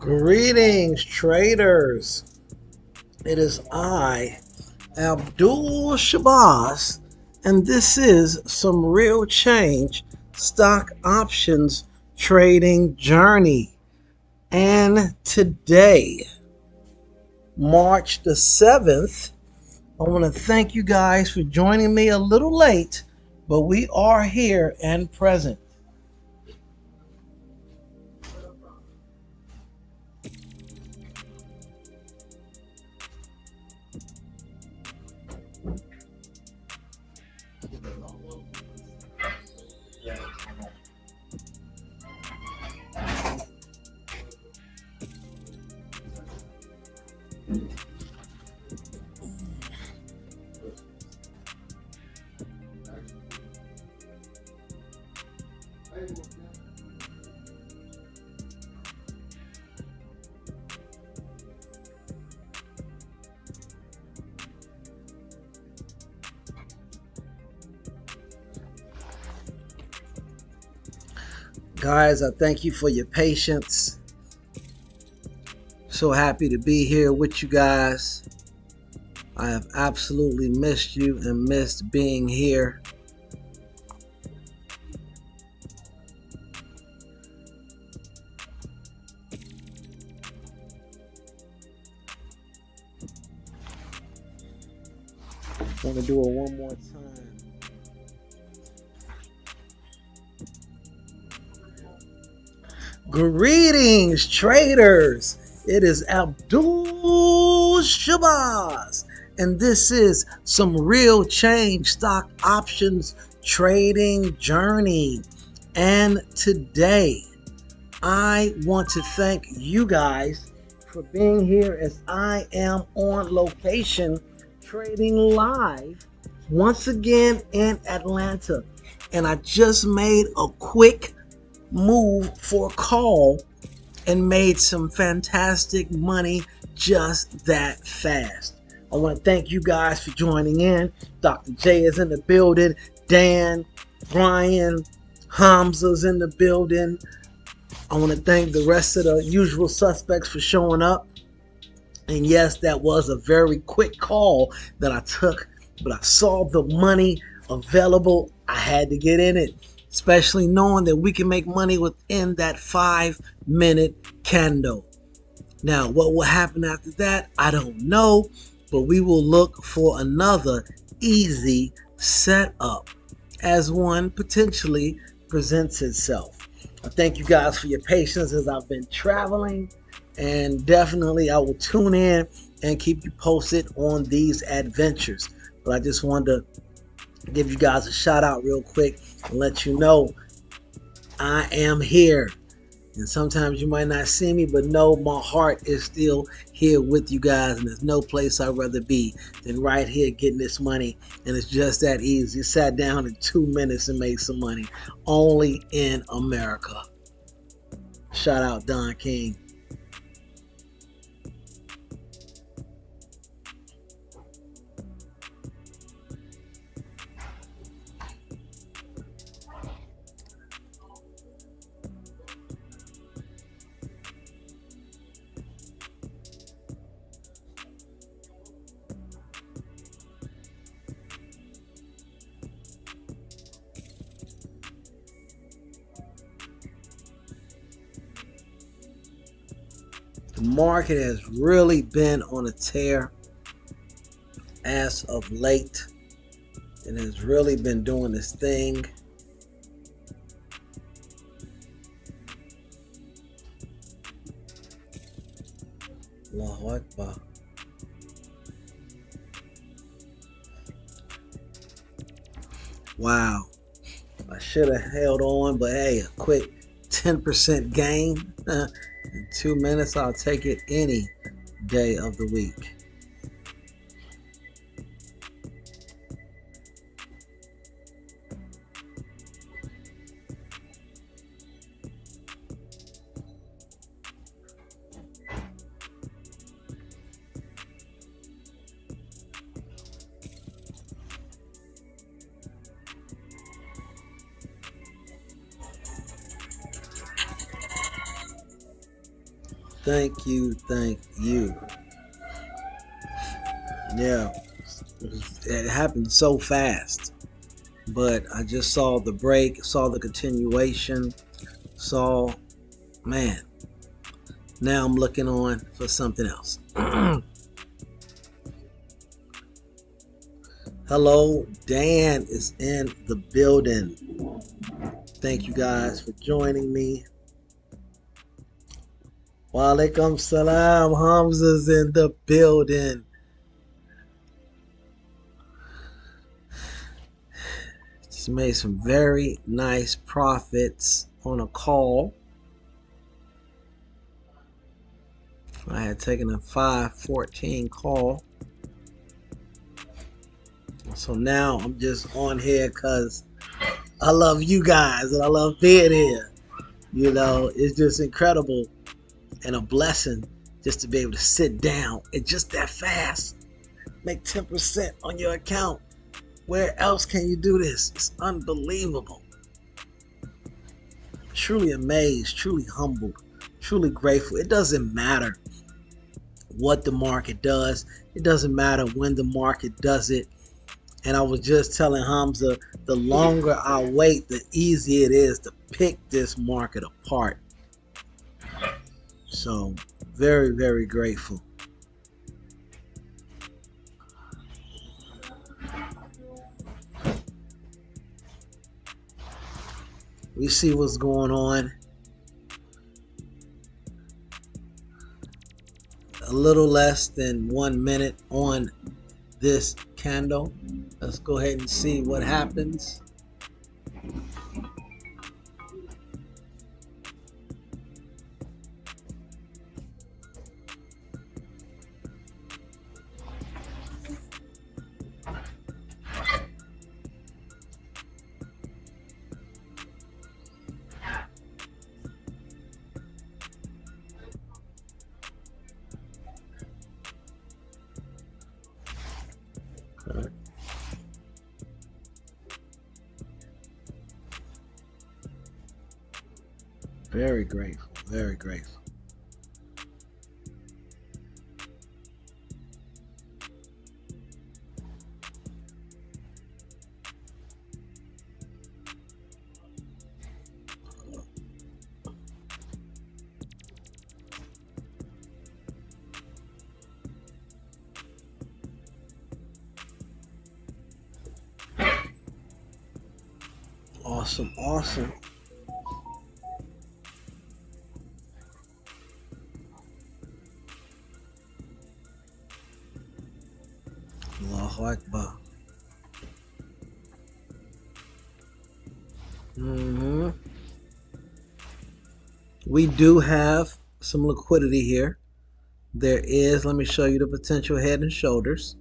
Greetings, traders. It is I, Abdul Shabazz, and this is some real change stock options trading journey. And today, March the 7th, I want to thank you guys for joining me a little late, but we are here and present. Guys, I thank you for your patience. So happy to be here with you guys. I have absolutely missed you and missed being here. I want to do it one more time. Greetings, traders. It is Abdul Shabazz, and this is some real change stock options trading journey. And today, I want to thank you guys for being here as I am on location trading live once again in Atlanta. And I just made a quick move for a call and made some fantastic money just that fast. I want to thank you guys for joining in. Dr. J is in the building. Dan, Brian, Hamza's in the building. I want to thank the rest of the usual suspects for showing up. And yes, that was a very quick call that I took, but I saw the money available. I had to get in it, especially knowing that we can make money within that 5-minute candle. Now, what will happen after that, I don't know, but we will look for another easy setup as one potentially presents itself. I thank you guys for your patience as I've been traveling, and definitely I will tune in and keep you posted on these adventures. But I just wanted to give you guys a shout out real quick and let you know I am here. And sometimes you might not see me, but know my heart is still here with you guys, and there's no place I'd rather be than right here getting this money. And it's just that easy. You sat down in 2 minutes and made some money, only in America. Shout out Don King. The market has really been on a tear as of late. It has really been doing this thing. Allahu Akbar. Wow. I should have held on, but hey, a quick 10% gain in 2 minutes. I'll take it any day of the week. Thank you. Thank you. Yeah, it happened so fast. But I just saw the break, saw the continuation, saw, man, now I'm looking on for something else. Hello, Dan is in the building. Thank you guys for joining me. Walaikum salam. Hamza's in the building. Just made some very nice profits on a call. I had taken a 514 call. So now I'm just on here because I love you guys and I love being here. You know, it's just incredible and a blessing just to be able to sit down and just that fast make 10% on your account. Where else can you do this? It's unbelievable. Truly amazed, truly humbled, truly grateful. It doesn't matter what the market does. It doesn't matter when the market does it. And I was just telling Hamza, the longer I wait, the easier it is to pick this market apart. So very, very grateful. We see what's going on. A little less than 1 minute on this candle. Let's go ahead and see what happens. Very grateful, very grateful. Awesome, awesome. Allahu Akbar. We do have some liquidity here. There is, let me show you the potential head and shoulders.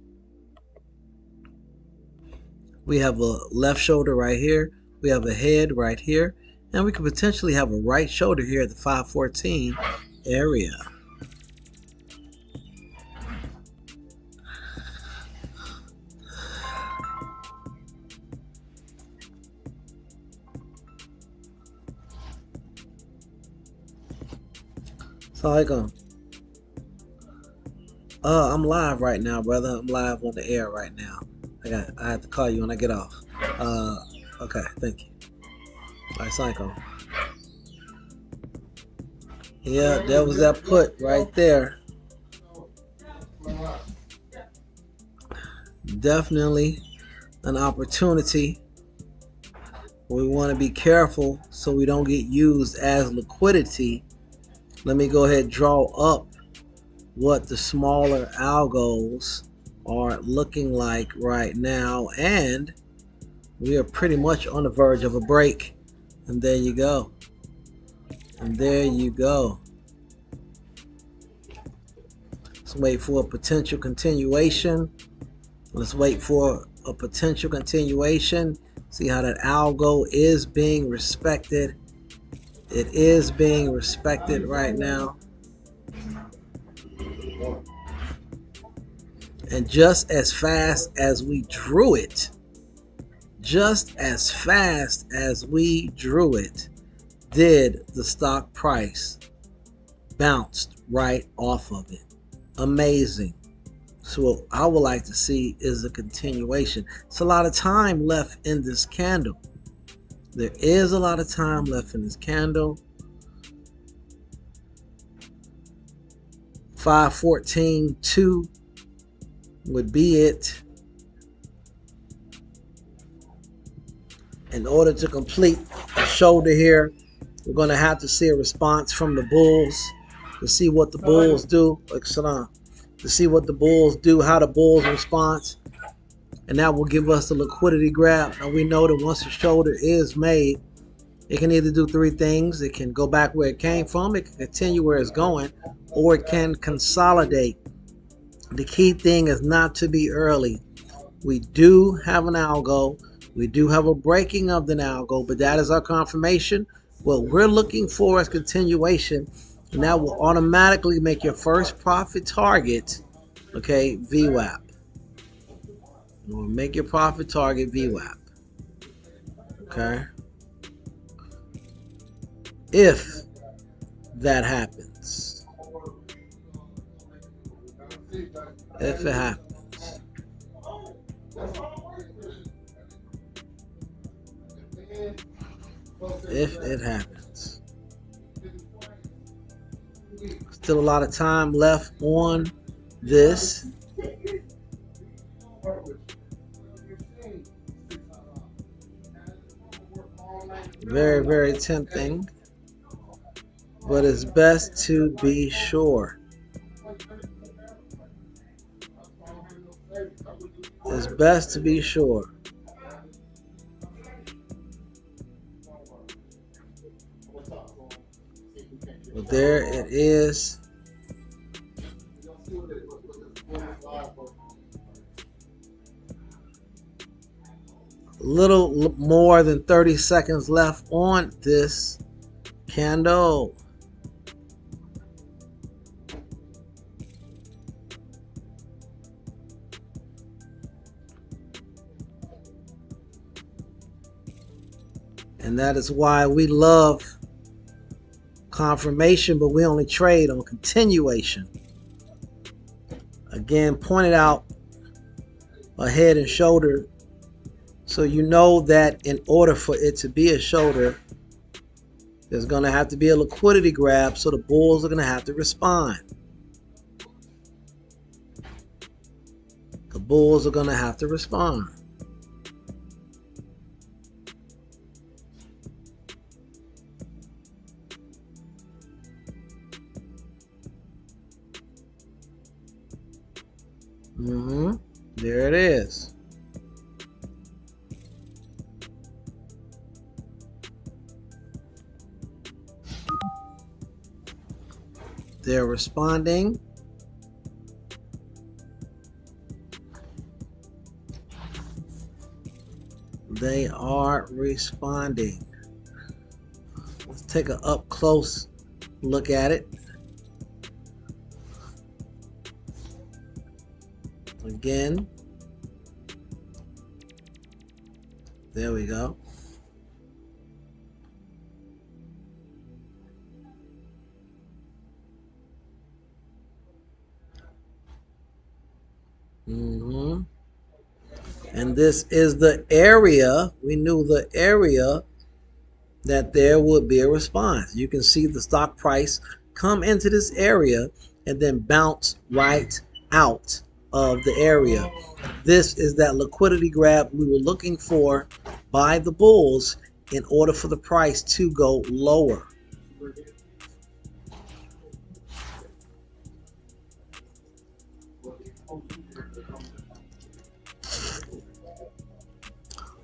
We have a left shoulder right here. We have a head right here. And we could potentially have a right shoulder here at the 514 area. Assalamualaikum. I'm live right now, brother. I'm live on the air right now. I have to call you when I get off. Okay, thank you. All right, Assalamualaikum. Yeah, there was that put right there. Definitely an opportunity. We want to be careful so we don't get used as liquidity. Let me go ahead and draw up what the smaller algos are looking like right now, and we are pretty much on the verge of a break. And there you go. And there you go. Let's wait for a potential continuation. Let's wait for a potential continuation. See how that algo is being respected. It is being respected right now. And just as fast as we drew it, did the stock price bounced right off of it. Amazing. So what I would like to see is a continuation. It's a lot of time left in this candle. There is a lot of time left in this candle. 514.2 would be it. In order to complete the shoulder here, we're going to have to see a response from the bulls to see what the bulls do. To see what the bulls do, how the bulls respond, and that will give us the liquidity grab. And we know that once the shoulder is made, it can either do three things. It can go back where it came from, it can continue where it's going, or it can consolidate. The key thing is not to be early. We do have an algo. We do have a breaking of the algo, but that is our confirmation. What we're looking for is continuation, and that will automatically make your first profit target, okay, VWAP. We'll make your profit target VWAP, okay? If that happens. If it happens. If it happens. Still a lot of time left on this. Very, very tempting. But it's best to be sure. It's best to be sure. But there it is. A little more than 30 seconds left on this candle. And that is why we love confirmation, but we only trade on continuation. Again, pointed out a head and shoulder, so you know that in order for it to be a shoulder, there's going to have to be a liquidity grab, so the bulls are going to have to respond. The bulls are going to have to respond. There it is. They're responding. They are responding. Let's take an up close look at it. Again. There we go. And this is the area. We knew the area that there would be a response. You can see the stock price come into this area and then bounce right out of the area. This is that liquidity grab we were looking for by the bulls in order for the price to go lower.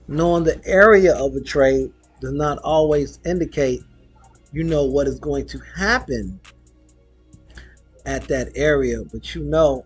Knowing the area of a trade does not always indicate you know what is going to happen at that area, but you know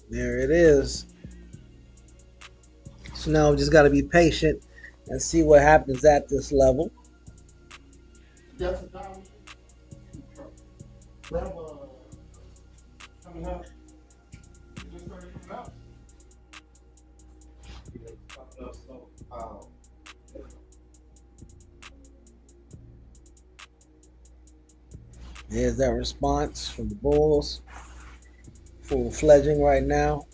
There it is. So now we just got to be patient and see what happens at this level. There's that response from the bulls. Full fledging right now.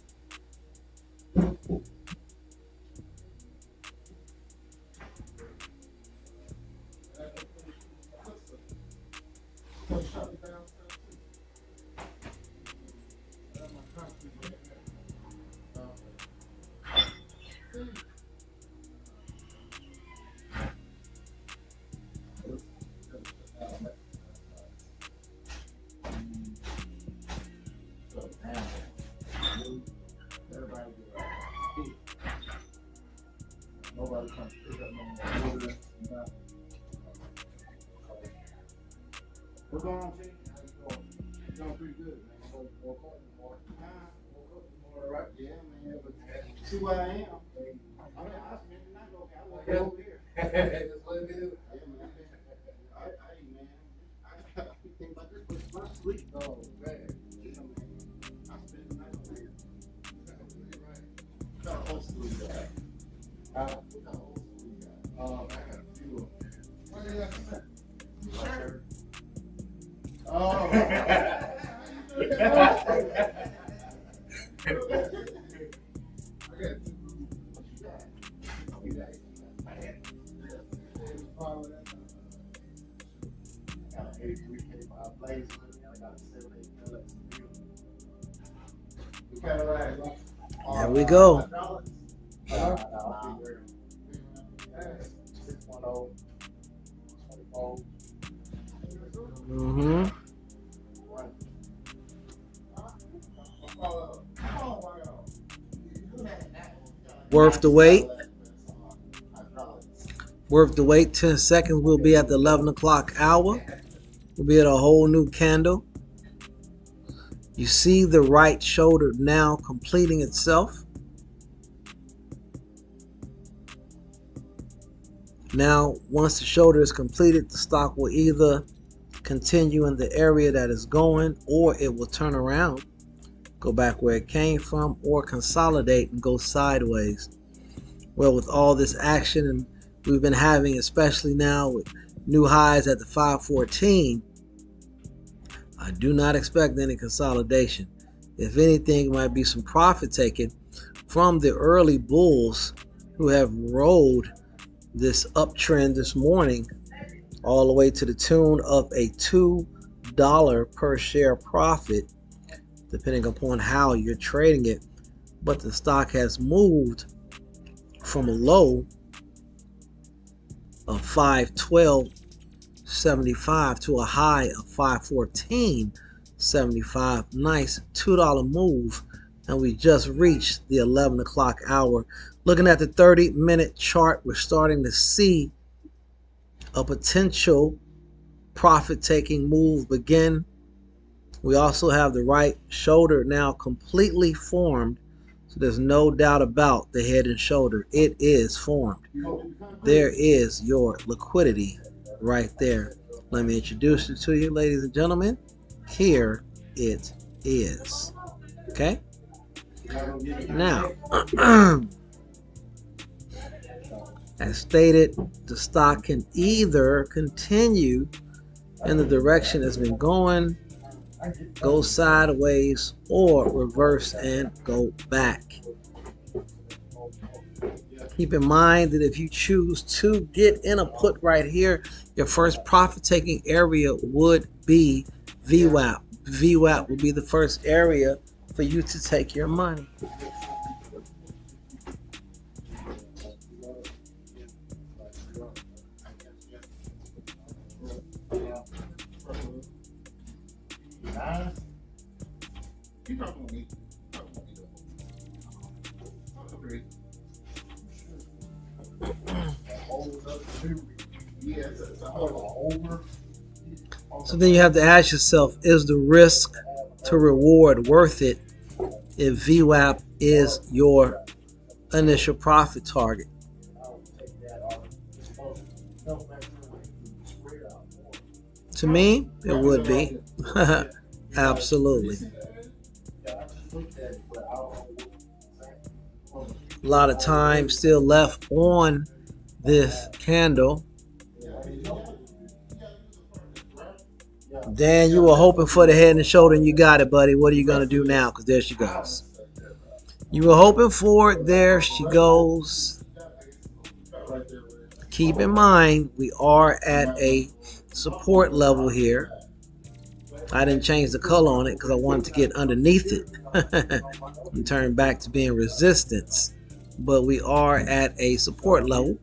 What's going on, Chief? How's it going? It's going pretty good, man. So, woke up this morning. Woke up this morning, right? Yeah, man. But see where I am. I mean, I spent the night over here. I woke up over here. That's what it is. Yeah, man. Man. I think about this, but my sleep, though, man. You know, man. I spent the night over here. Right. What kind of old school you got? What kind of old school you got? I got a few of them. What do you got to say? Sure. Oh. There we go. Mm-hmm. Worth the wait. Worth the wait. 10 seconds. We'll be at the 11 o'clock hour. We'll be at a whole new candle. You see the right shoulder now completing itself. Now, once the shoulder is completed, the stock will either continue in the area that it's going, or it will turn around, go back where it came from, or consolidate and go sideways. Well, with all this action and we've been having, especially now with new highs at the 514, I do not expect any consolidation. If anything, it might be some profit taken from the early bulls who have rode this uptrend this morning all the way to the tune of a $2 per share profit, depending upon how you're trading it. But the stock has moved from a low of 512.75 to a high of 514.75. Nice $2 move, and we just reached the 11 o'clock hour. Looking at the 30-minute chart, we're starting to see a potential profit-taking move begin. We also have the right shoulder now completely formed, so there's no doubt about the head and shoulder. It is formed. There is your liquidity right there. Let me introduce it to you, ladies and gentlemen. Here it is. Okay? Now, as stated, the stock can either continue in the direction it's been going, go sideways, or reverse and go back. Keep in mind that if you choose to get in a put right here, your first profit-taking area would be VWAP. VWAP will be the first area for you to take your money. So then you have to ask yourself, is the risk to reward worth it if VWAP is your initial profit target. To me, it would be. Absolutely. A lot of time still left on this candle. Dan, you were hoping for the head and shoulder and you got it, buddy. What are you going to do now? Because there she goes. You were hoping for it. There she goes. Keep in mind, we are at a support level here. I didn't change the color on it because I wanted to get underneath it and turn back to being resistance. But we are at a support level.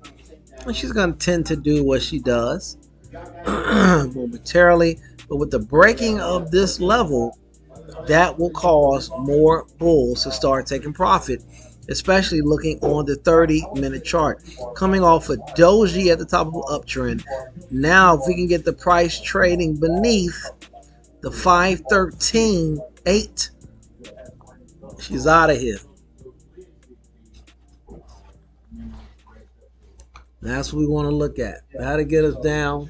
And she's going to tend to do what she does momentarily. But with the breaking of this level, that will cause more bulls to start taking profit, especially looking on the 30-minute chart. Coming off a doji at the top of an uptrend. Now, if we can get the price trading beneath the 513.8, she's out of here. That's what we want to look at. How to get us down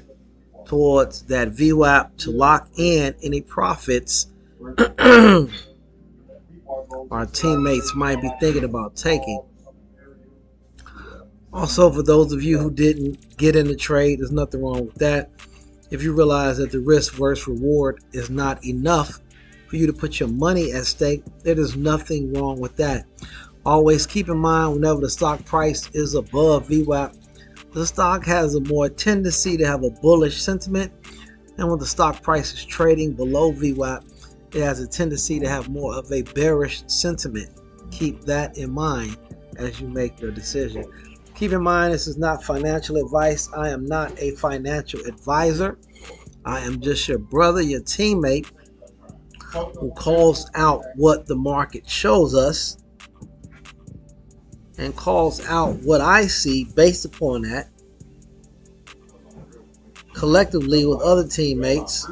towards that VWAP to lock in any profits our teammates might be thinking about taking. Also, for those of you who didn't get in the trade, there's nothing wrong with that. If you realize that the risk versus reward is not enough for you to put your money at stake, there is nothing wrong with that. Always keep in mind, whenever the stock price is above VWAP, the stock has a more tendency to have a bullish sentiment, and when the stock price is trading below VWAP, it has a tendency to have more of a bearish sentiment. Keep that in mind as you make your decision. Keep in mind, this is not financial advice. I am not a financial advisor. I am just your brother, your teammate, who calls out what the market shows us and calls out what I see based upon that, collectively with other teammates.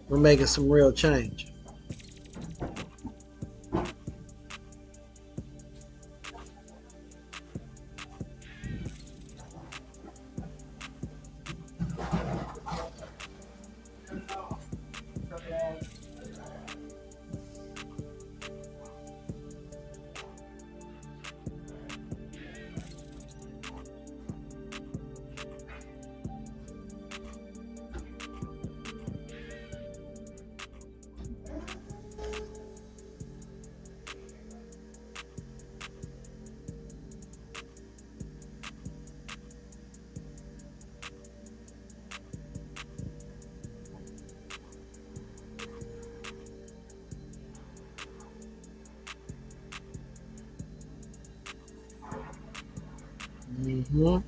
We're making some real change. Mm-hmm.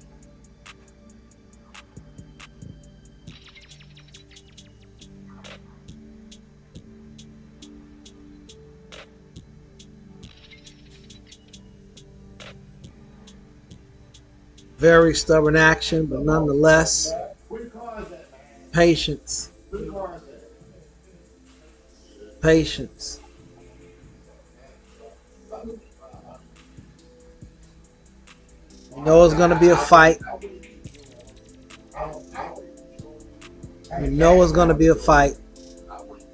Very stubborn action, but nonetheless, patience. Patience. You know it's going to be a fight. You know it's going to be a fight.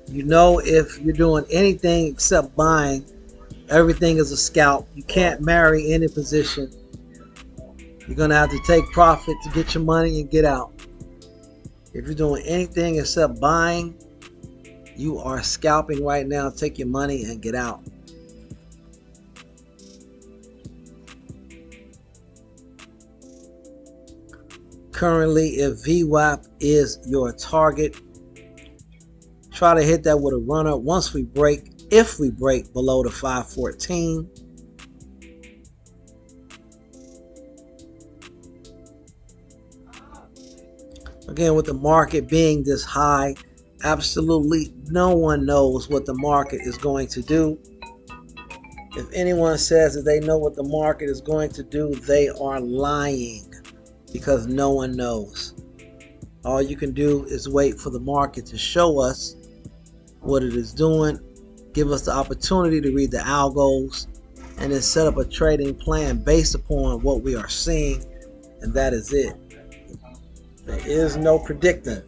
You know if you're doing anything except buying, everything is a scalp. You can't marry any position. You're going to have to take profit to get your money and get out. If you're doing anything except buying, you are scalping right now. Take your money and get out. Currently, if VWAP is your target, try to hit that with a runner once we break, if we break below the 514. Again, with the market being this high, absolutely no one knows what the market is going to do. If anyone says that they know what the market is going to do, they are lying, because no one knows. All you can do is wait for the market to show us what it is doing, give us the opportunity to read the algos, and then set up a trading plan based upon what we are seeing, and that is it. There is no predicting.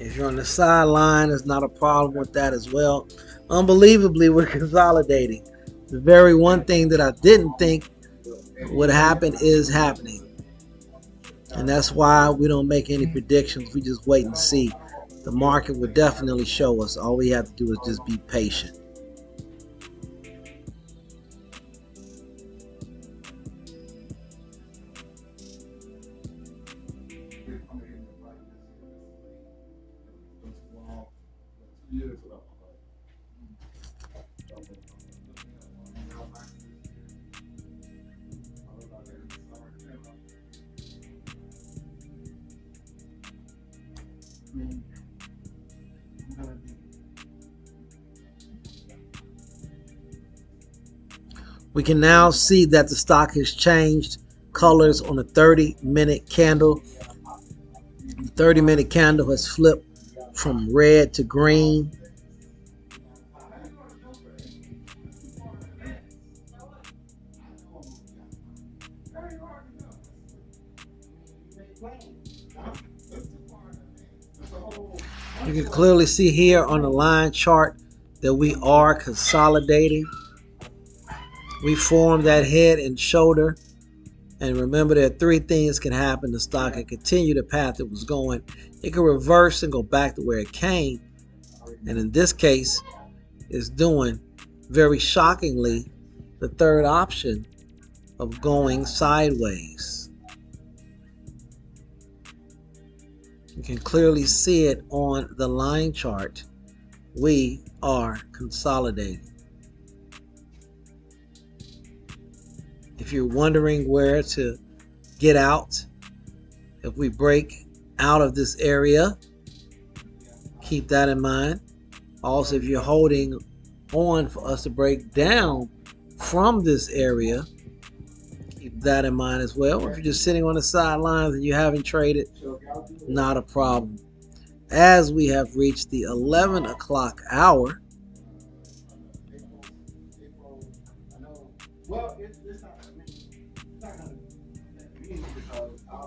If you're on the sideline, it's not a problem with that as well. Unbelievably, we're consolidating. The very one thing that I didn't think would happen is happening. And that's why we don't make any predictions. We just wait and see. The market will definitely show us. All we have to do is just be patient. We can now see that the stock has changed colors on a 30-minute candle. The 30-minute candle has flipped from red to green. You can clearly see here on the line chart that we are consolidating. We formed that head and shoulder. And remember, there are three things can happen. The stock can continue the path it was going. It can reverse and go back to where it came. And in this case, it's doing, very shockingly, the third option of going sideways. You can clearly see it on the line chart. We are consolidating. If you're wondering where to get out, if we break out of this area, keep that in mind. Also, if you're holding on for us to break down from this area, keep that in mind as well. If you're just sitting on the sidelines and you haven't traded, not a problem. As we have reached the 11 o'clock hour,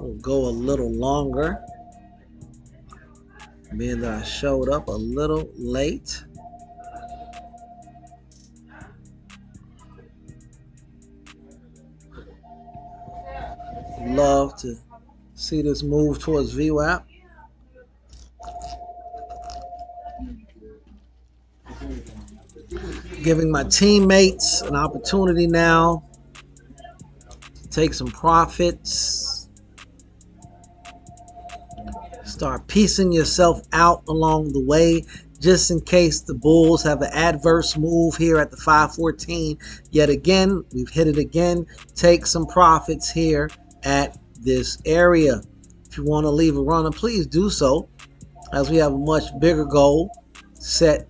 we'll go a little longer, being that I showed up a little late. Love to see this move towards VWAP. Giving my teammates an opportunity now to take some profits. Start piecing yourself out along the way, just in case the bulls have an adverse move here at the 514. Yet again, we've hit it again. Take some profits here at this area. If you want to leave a runner, please do so, as we have a much bigger goal set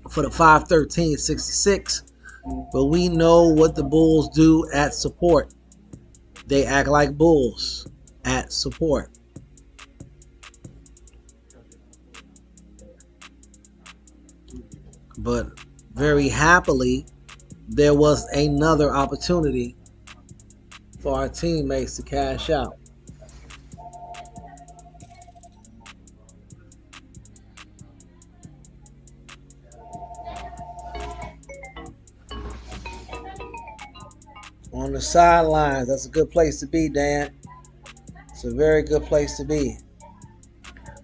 for the 513.66. But we know what the bulls do at support. They act like bulls at support. But very happily, there was another opportunity for our teammates to cash out. On the sidelines, that's a good place to be, Dan. It's a very good place to be.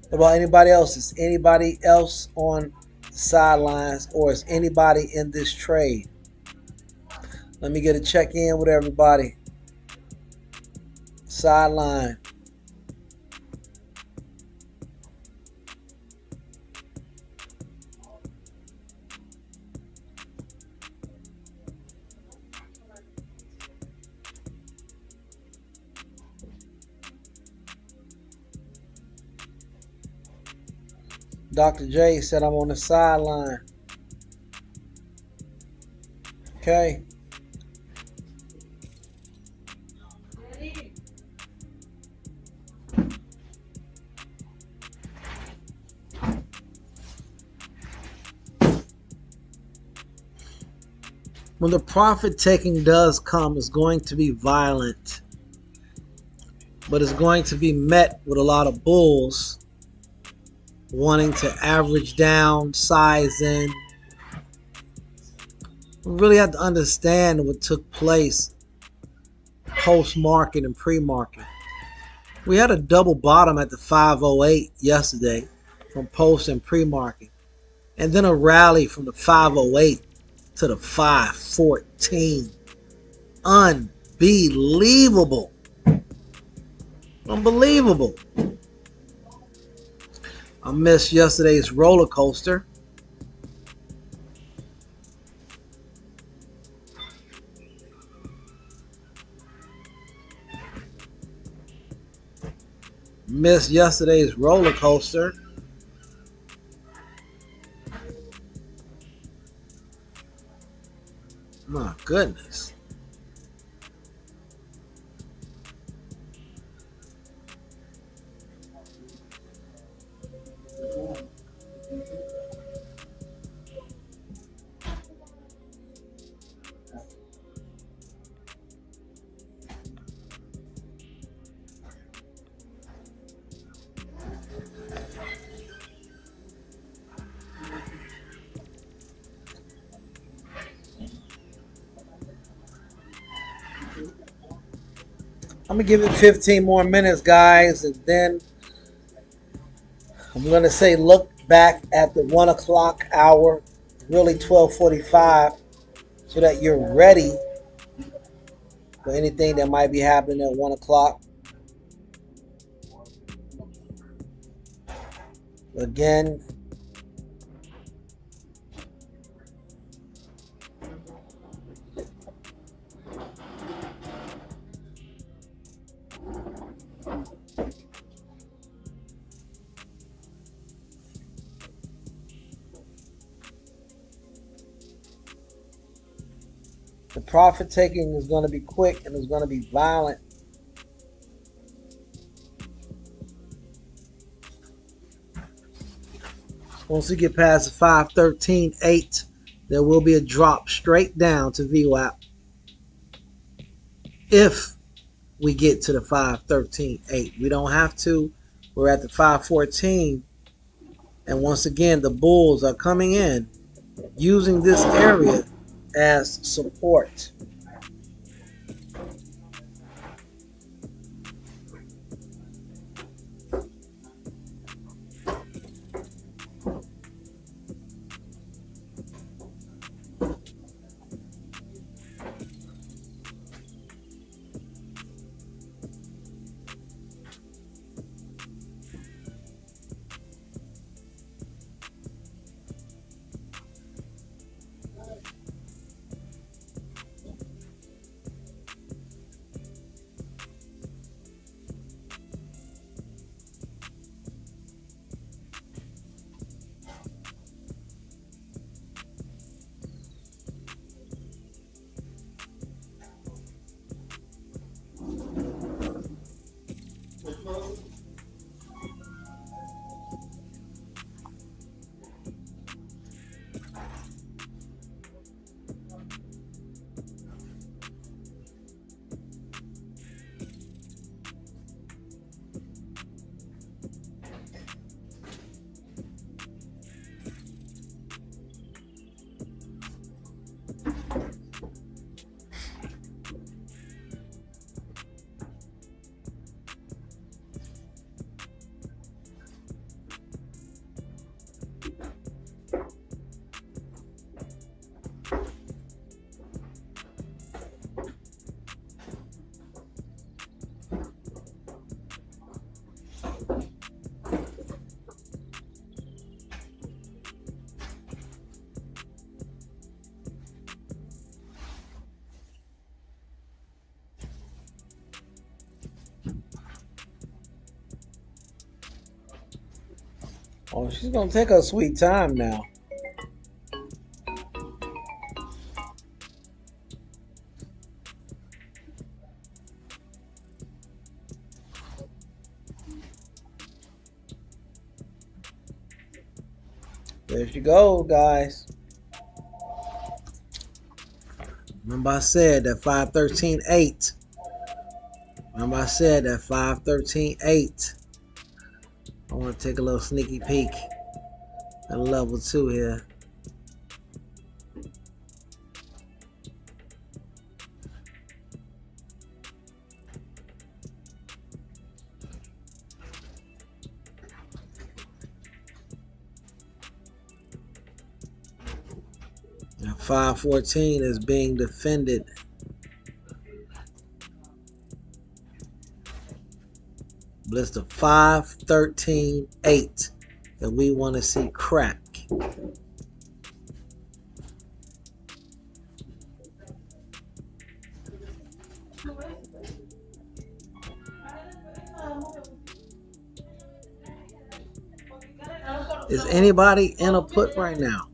What about anybody else? Is anybody else on the sidelines, or is anybody in this trade? Let me get a check-in with everybody. Sideline. Dr. J said I'm on the sideline. Okay. When the profit taking does come, it's going to be violent, but it's going to be met with a lot of bulls wanting to average down, size in. We really have to understand what took place post-market and pre-market. We had a double bottom at the 508 yesterday from post and pre-market, and then a rally from the 508 to the 514. Unbelievable. Unbelievable. I missed yesterday's roller coaster. Missed yesterday's roller coaster. My goodness. I'm going to give it 15 more minutes, guys, and then I'm going to say look back at the 1 o'clock hour, really 12:45, so that you're ready for anything that might be happening at 1 o'clock. Again, the profit taking is going to be quick and it's going to be violent. Once we get past the 513.8, there will be a drop straight down to VWAP. If we get to the 513.8, we don't have to. We're at the 514, and once again, the bulls are coming in using this area as support. Oh, she's gonna take her sweet time now. There she goes, guys. Remember I said that 513.8. Remember I said that 513.8. I want to take a little sneaky peek at level 2 here. Now 514 is being defended. But it's the 513.8 that we want to see crack. Is anybody in a put right now?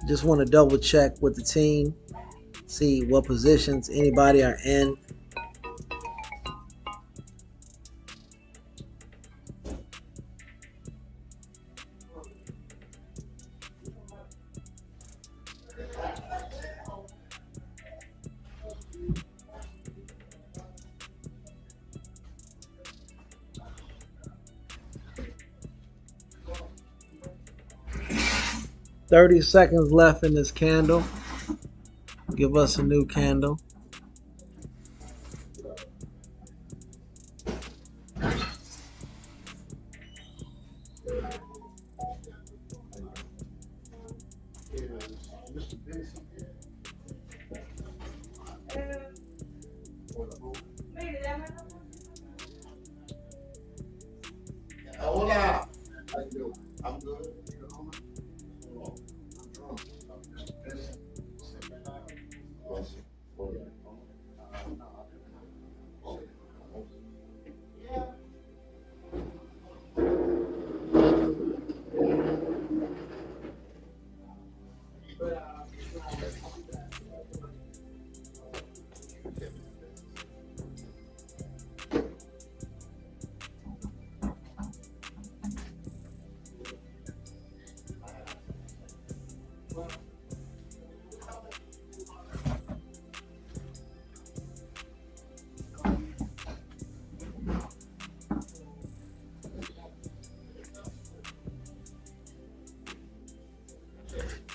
Just want to double check with the team, see what positions anybody are in. $30 seconds left in this candle. Give us a new candle. Hola. How you doing? I'm good.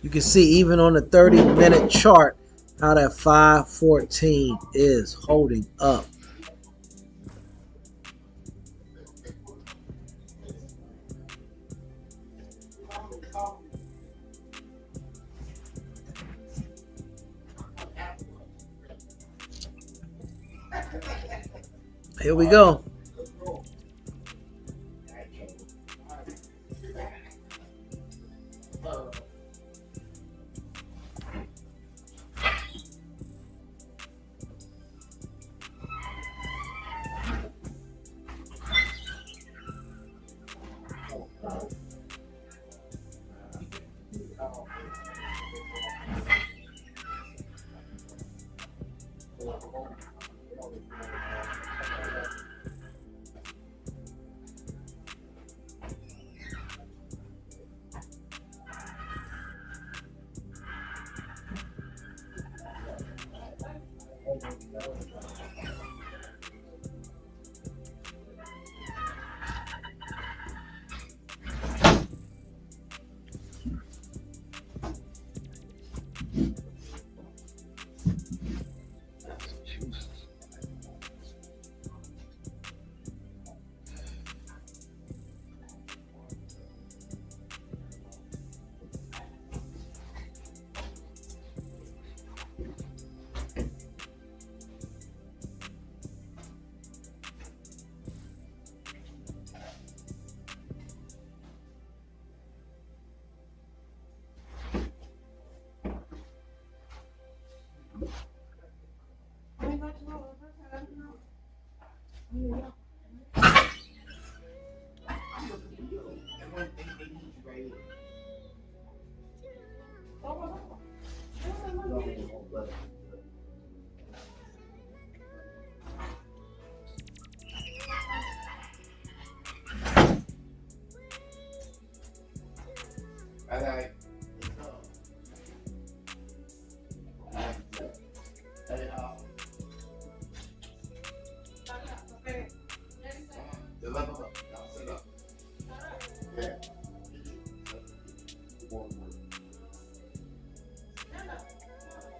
You can see even on the 30-minute chart how that 514 is holding up. Here we go.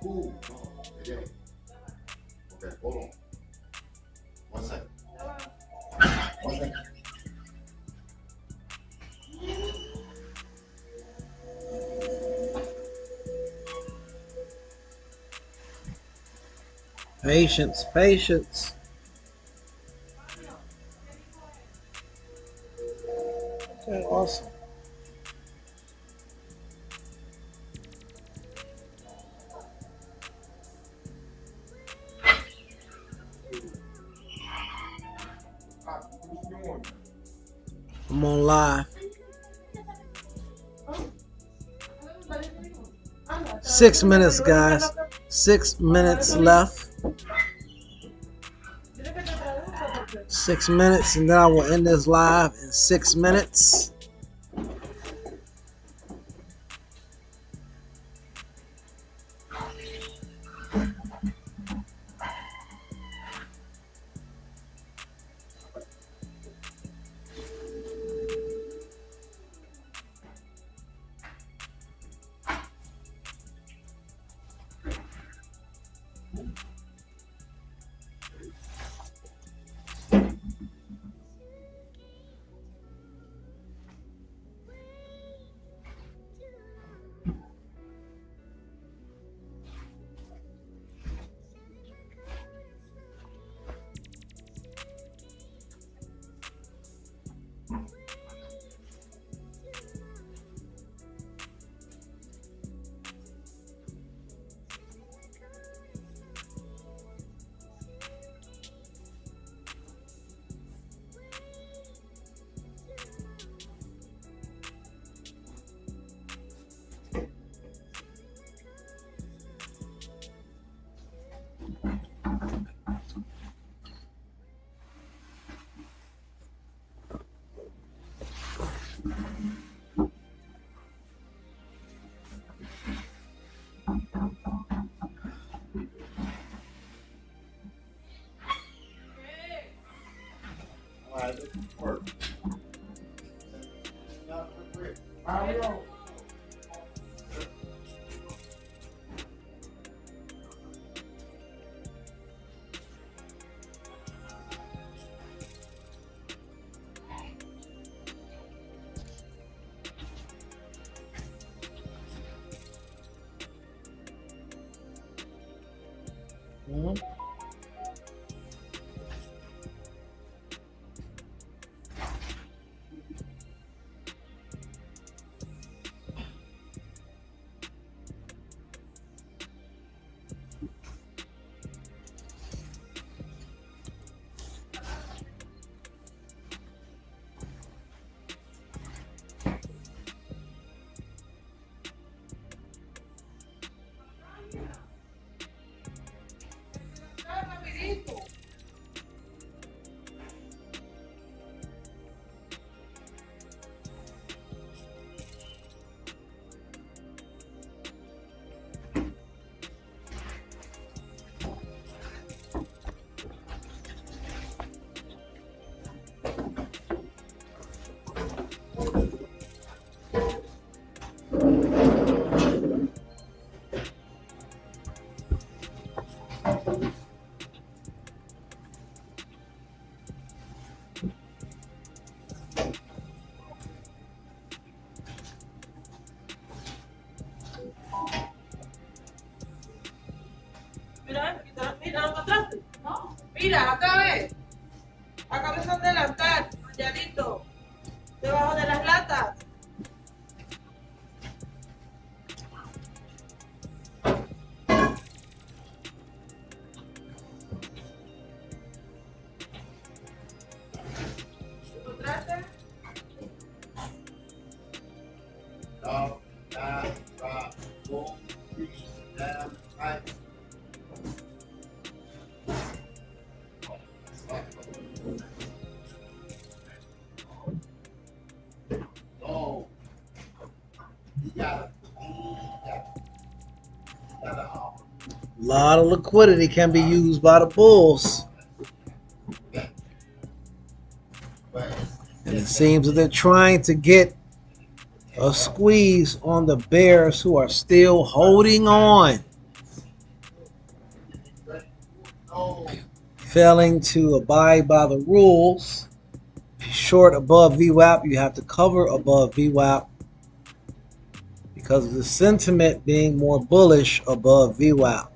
Cool. Okay. Okay, hold on. 1 second. 1 second. Patience, patience. Okay, awesome. I'm on live. 6 minutes, guys. 6 minutes left. 6 minutes, and then I will end this live in 6 minutes. Work. Mario. Mira, ¿lo encontraste? No. Mira, acá ves. Acá ves un delantal, mañanito, debajo de las latas. ¿Lo encontraste? Dog, die, rock, roll, reach, down, right. No. You got it. A lot of liquidity can be used by the bulls. And it seems that they're trying to get a squeeze on the bears who are still holding on. failing to abide by the rules. Short above VWAP, you have to cover above VWAP because of the sentiment being more bullish above VWAP.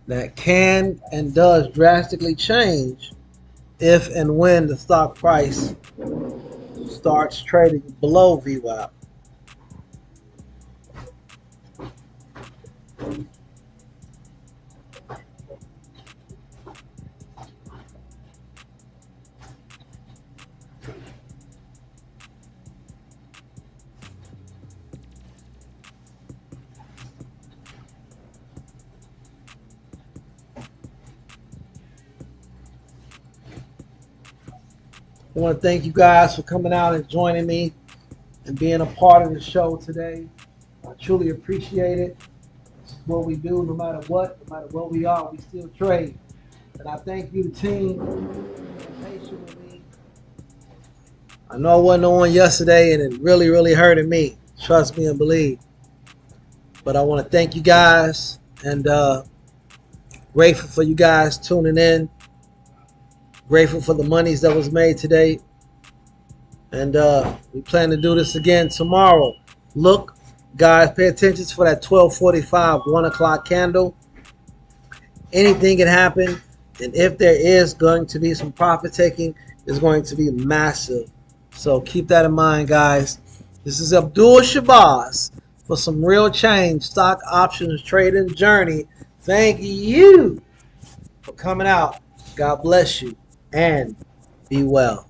That can and does drastically change if and when the stock price starts trading below VWAP. I want to thank you guys for coming out and joining me and being a part of the show today. I truly appreciate it. It's what we do, no matter what we are, we still trade. And I thank you, team, for being patient with me. I know I wasn't on yesterday, and it really hurted me. Trust me and believe. But I want to thank you guys, and grateful for you guys tuning in. Grateful for the monies that was made today. And we plan to do this again tomorrow. Look, guys, pay attention for that 12:45, 1 o'clock candle. Anything can happen. And if there is going to be some profit taking, it's going to be massive. So keep that in mind, guys. This is Abdul Shabazz for some real change stock options trading journey. Thank you for coming out. God bless you and be well.